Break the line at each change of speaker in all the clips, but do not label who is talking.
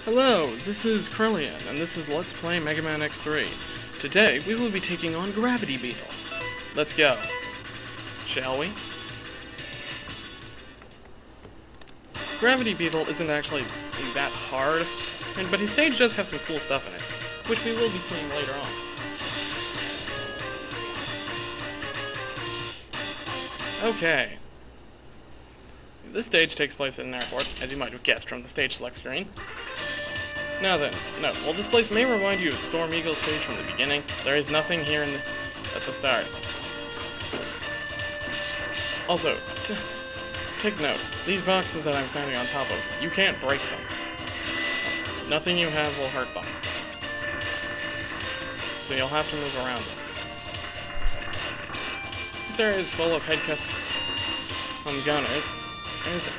Hello, this is Krellian, and this is Let's Play Megaman X3. Today, we will be taking on Gravity Beetle. Let's go. Shall we? Gravity Beetle isn't actually that hard, but his stage does have some cool stuff in it, which we will be seeing later on. Okay. This stage takes place at an airport, as you might have guessed from the stage select screen. Now then, while this place may remind you of Storm Eagle's stage from the beginning, there is nothing here at the start. Also, take note, these boxes that I'm standing on top of, you can't break them. Nothing you have will hurt them. So you'll have to move around them. This area is full of head custom gunners,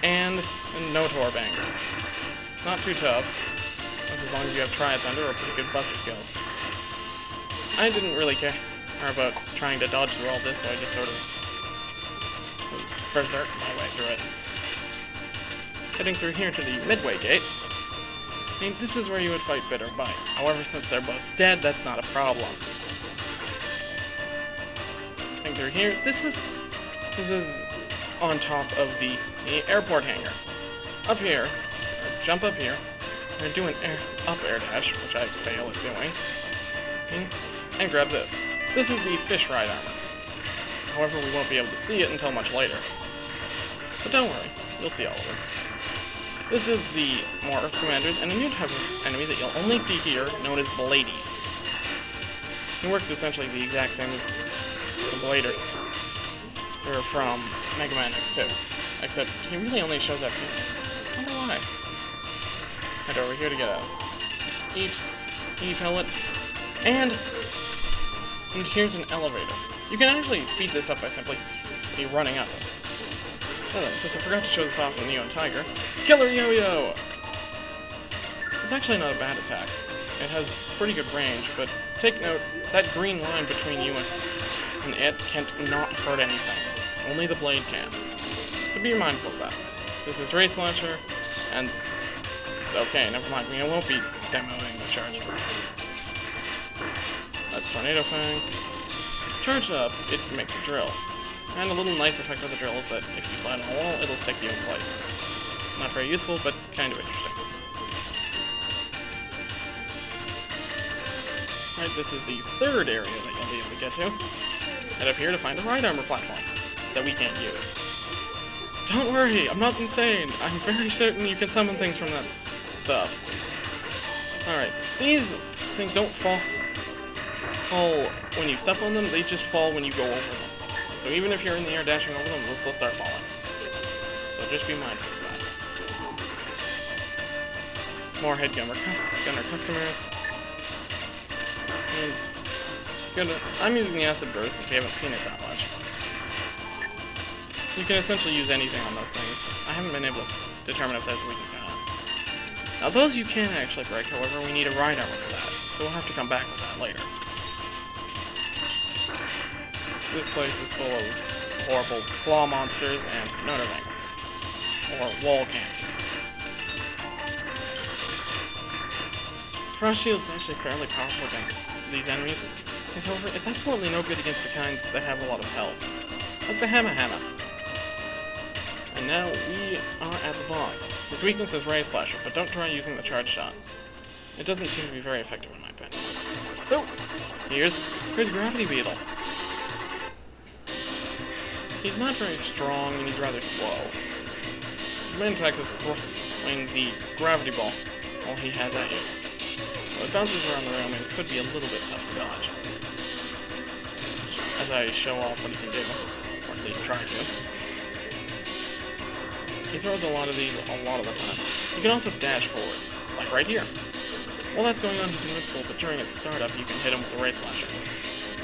and no-tor bangers. Not too tough, as long as you have Tri-Thunder or pretty good buster skills. I didn't really care about trying to dodge through all this, so I just sort of berserked my way through it. Heading through here to the Midway Gate. I mean, this is where you would fight Bit or Bite. However, since they're both dead, that's not a problem. Heading through here, this is on top of the airport hangar. Up here, or jump up here, and do an air dash, which I fail at doing, and grab this. This is the fish ride armor. However, we won't be able to see it until much later. But don't worry, you'll see all of them. This is the more Earth Commanders, and a new type of enemy that you'll only see here, known as Blady. He works essentially the exact same as the Blader from Megaman X2, except he really only shows up here. I wonder why. Head over here to get a E-pellet, and here's an elevator. You can actually speed this up by simply running up. Since I forgot to show this off in Neo and Tiger, Killer Yo-Yo! It's actually not a bad attack. It has pretty good range, but take note, that green line between you and it can't not hurt anything. Only the blade can. So be mindful of that. This is Race Launcher, and okay, never mind. We won't be demoing the charged version. That's Tornado Fang. Charged up, it makes a drill. And a little nice effect of the drill is that if you slide on a wall, it'll stick you in place. Not very useful, but kind of interesting. Right, this is the third area that you'll be able to get to. Head up here to find a ride armor platform that we can't use. Don't worry, I'm not insane. I'm very certain you can summon things from that stuff. Alright, these things don't fall when you step on them, they just fall when you go over them. So even if you're in the air dashing over them, they'll still start falling. So just be mindful of that. More head gunner customers. It's good. I'm using the acid burst if you haven't seen it that much. You can essentially use anything on those things. I haven't been able to determine if there's a weakness or not. Now those you can actually break, however we need a ride armor for that, so we'll have to come back with that later. This place is full of horrible claw monsters and notorangers, or wall cancers. Frost Shield's actually fairly powerful against these enemies, however, it's absolutely no good against the kinds that have a lot of health, like the Hammer. And now we are at the boss. His weakness is Ray Splasher, but don't try using the charge shot. It doesn't seem to be very effective in my opinion. So, here's Gravity Beetle. He's not very strong, and he's rather slow. His main attack is throwing the gravity ball while he has at you. So it bounces around the room and could be a little bit tough to dodge. As I show off what he can do, or at least try to. He throws a lot of these a lot of the time. You can also dash forward, like right here. While that's going on, he's invincible, but during its startup, you can hit him with the Race Launcher.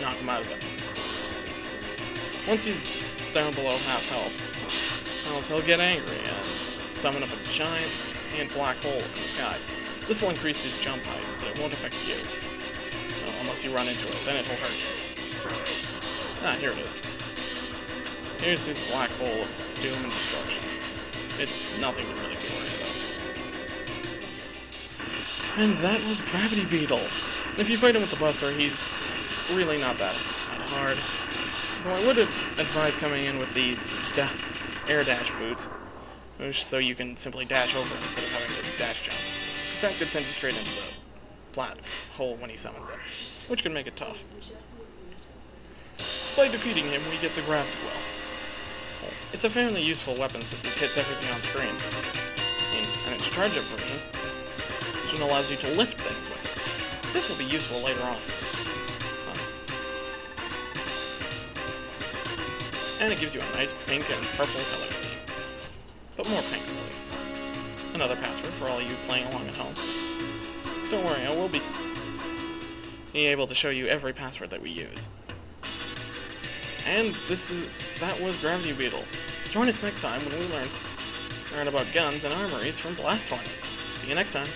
Knock him out of it. Once he's down below half health, he'll get angry and summon up a giant and black hole in the sky. This will increase his jump height, but it won't affect you. So, unless you run into it, then it will hurt you. Ah, here it is. Here's his black hole of doom and destruction. It's nothing to really be worried about. And that was Gravity Beetle. If you fight him with the Buster, he's really not that hard. Though I would advise coming in with the air dash boots, so you can simply dash over instead of having to dash jump. Because that could send you straight into the flat hole when he summons it, which can make it tough. By defeating him, we get the Gravity Well. It's a fairly useful weapon since it hits everything on screen, and its charge-up version allows you to lift things with it. This will be useful later on. And it gives you a nice pink and purple color scheme. But more pink, really. Another password for all of you playing along at home. Don't worry, I will be able to show you every password that we use. And that was Gravity Beetle. Join us next time when we learn about guns and armories from Blast Hornet. See you next time.